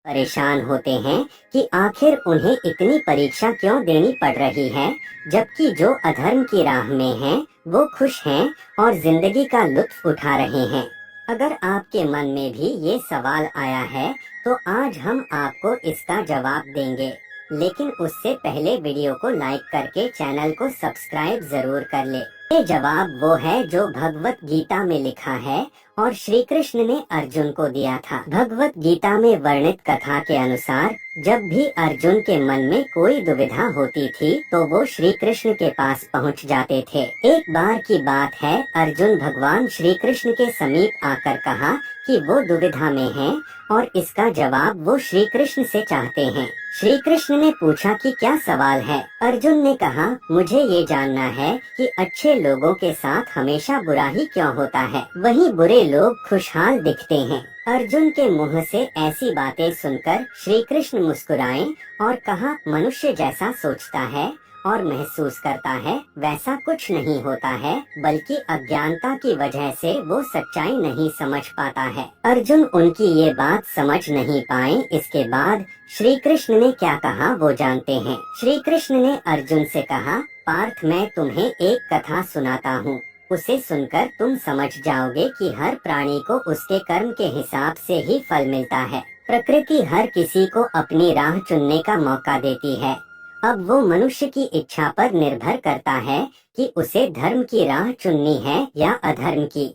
परेशान होते हैं कि आखिर उन्हें इतनी परीक्षा क्यों देनी पड़ रही है, जबकि जो अधर्म की राह में हैं, वो खुश हैं और जिंदगी का लुत्फ उठा रहे हैं। अगर आपके मन में भी ये सवाल आया है, तो आज हम आपको इसका जवाब देंगे। लेकिन उससे पहले वीडियो को लाइक करके चैनल को सब्सक्राइब जरूर कर ले। ये जवाब वो है जो भगवत गीता में लिखा है और श्री कृष्ण ने अर्जुन को दिया था। भगवत गीता में वर्णित कथा के अनुसार जब भी अर्जुन के मन में कोई दुविधा होती थी, तो वो श्री कृष्ण के पास पहुंच जाते थे। एक बार की बात है, अर्जुन भगवान श्री कृष्ण के समीप आकर कहा कि वो दुविधा में हैं और इसका जवाब वो श्री कृष्ण से चाहते हैं। श्री कृष्ण ने पूछा कि क्या सवाल है। अर्जुन ने कहा, मुझे ये जानना है कि अच्छे लोगों के साथ हमेशा बुरा ही क्यों होता है, वहीं बुरे लोग खुशहाल दिखते हैं। अर्जुन के मुंह से ऐसी बातें सुनकर श्री कृष्ण मुस्कुराए और कहा, मनुष्य जैसा सोचता है और महसूस करता है वैसा कुछ नहीं होता है, बल्कि अज्ञानता की वजह से वो सच्चाई नहीं समझ पाता है। अर्जुन उनकी ये बात समझ नहीं पाए। इसके बाद श्री कृष्ण ने क्या कहा वो जानते हैं। श्री कृष्ण ने अर्जुन से कहा, पार्थ, मैं तुम्हें एक कथा सुनाता हूँ। उसे सुनकर तुम समझ जाओगे कि हर प्राणी को उसके कर्म के हिसाब से ही फल मिलता है। प्रकृति हर किसी को अपनी राह चुनने का मौका देती है। अब वो मनुष्य की इच्छा पर निर्भर करता है कि उसे धर्म की राह चुननी है या अधर्म की।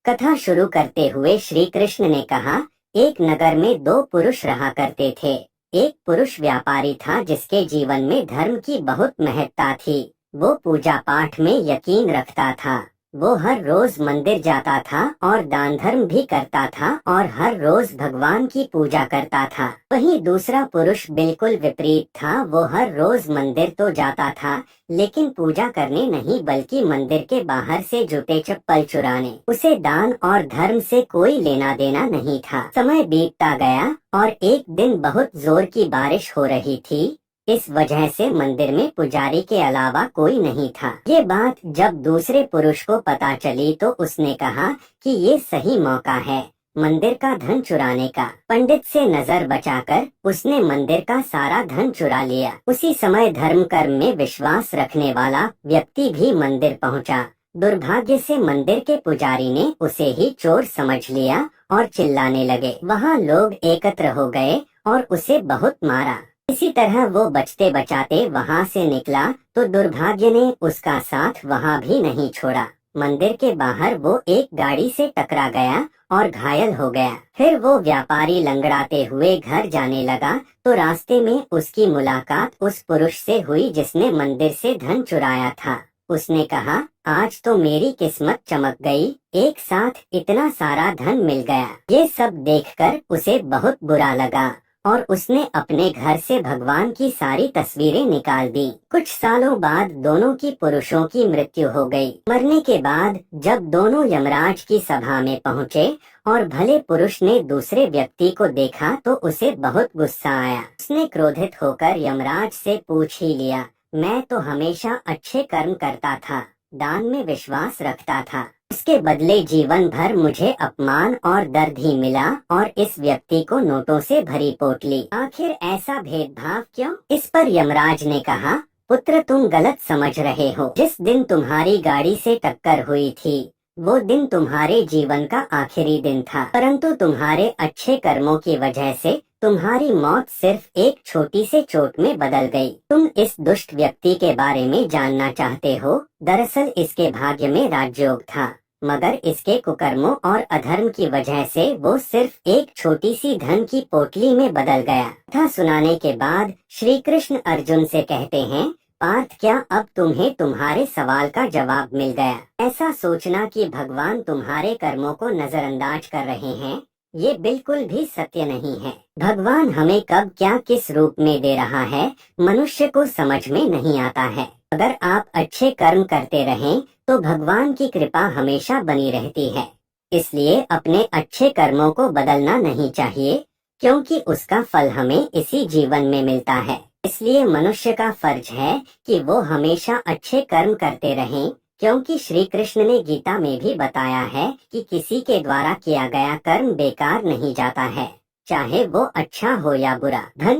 कथा शुरू करते हुए श्री कृष्ण ने कहा, एक नगर में दो पुरुष रहा करते थे। एक पुरुष व्यापारी था जिसके जीवन में धर्म की बहुत महत्ता थी। वो पूजा पाठ में यकीन रखता था। वो हर रोज मंदिर जाता था और दान धर्म भी करता था और हर रोज भगवान की पूजा करता था। वहीं दूसरा पुरुष बिल्कुल विपरीत था। वो हर रोज मंदिर तो जाता था, लेकिन पूजा करने नहीं बल्कि मंदिर के बाहर से जूते चप्पल चुराने। उसे दान और धर्म से कोई लेना देना नहीं था। समय बीतता गया और एक दिन बहुत जोर की बारिश हो रही थी। इस वजह से मंदिर में पुजारी के अलावा कोई नहीं था। ये बात जब दूसरे पुरुष को पता चली तो उसने कहा कि ये सही मौका है मंदिर का धन चुराने का। पंडित से नजर बचाकर उसने मंदिर का सारा धन चुरा लिया। उसी समय धर्म कर्म में विश्वास रखने वाला व्यक्ति भी मंदिर पहुंचा। दुर्भाग्य से मंदिर के पुजारी ने उसे ही चोर समझ लिया और चिल्लाने लगे। वहाँ लोग एकत्र हो गए और उसे बहुत मारा। इसी तरह वो बचते बचाते वहाँ से निकला तो दुर्भाग्य ने उसका साथ वहाँ भी नहीं छोड़ा। मंदिर के बाहर वो एक गाड़ी से टकरा गया और घायल हो गया। फिर वो व्यापारी लंगड़ाते हुए घर जाने लगा तो रास्ते में उसकी मुलाकात उस पुरुष से हुई जिसने मंदिर से धन चुराया था। उसने कहा, आज तो मेरी किस्मत चमक गई, एक साथ इतना सारा धन मिल गया। ये सब देखकर उसे बहुत बुरा लगा और उसने अपने घर से भगवान की सारी तस्वीरें निकाल दी। कुछ सालों बाद दोनों की पुरुषों की मृत्यु हो गई। मरने के बाद जब दोनों यमराज की सभा में पहुँचे और भले पुरुष ने दूसरे व्यक्ति को देखा तो उसे बहुत गुस्सा आया। उसने क्रोधित होकर यमराज से पूछ ही लिया, मैं तो हमेशा अच्छे कर्म करता था, दान में विश्वास रखता था, इसके बदले जीवन भर मुझे अपमान और दर्द ही मिला और इस व्यक्ति को नोटों से भरी पोटली। आखिर ऐसा भेदभाव क्यों? इस पर यमराज ने कहा, पुत्र, तुम गलत समझ रहे हो। जिस दिन तुम्हारी गाड़ी से टक्कर हुई थी वो दिन तुम्हारे जीवन का आखिरी दिन था, परंतु तुम्हारे अच्छे कर्मों की वजह से तुम्हारी मौत सिर्फ एक छोटी से चोट में बदल गई। तुम इस दुष्ट व्यक्ति के बारे में जानना चाहते हो। दरअसल इसके भाग्य में राजयोग था, मगर इसके कुकर्मों और अधर्म की वजह से वो सिर्फ एक छोटी सी धन की पोटली में बदल गया। कथा सुनाने के बाद श्री कृष्ण अर्जुन से कहते हैं, पार्थ, क्या अब तुम्हें तुम्हारे सवाल का जवाब मिल गया? ऐसा सोचना कि भगवान तुम्हारे कर्मों को नजरअंदाज कर रहे हैं, ये बिल्कुल भी सत्य नहीं है। भगवान हमें कब क्या किस रूप में दे रहा है मनुष्य को समझ में नहीं आता है। अगर आप अच्छे कर्म करते रहें तो भगवान की कृपा हमेशा बनी रहती है। इसलिए अपने अच्छे कर्मों को बदलना नहीं चाहिए, क्योंकि उसका फल हमें इसी जीवन में मिलता है। इसलिए मनुष्य का फर्ज है कि वो हमेशा अच्छे कर्म करते रहें, क्योंकि श्री कृष्ण ने गीता में भी बताया है कि किसी के द्वारा किया गया कर्म बेकार नहीं जाता है। चाहे वो अच्छा हो या बुरा। धन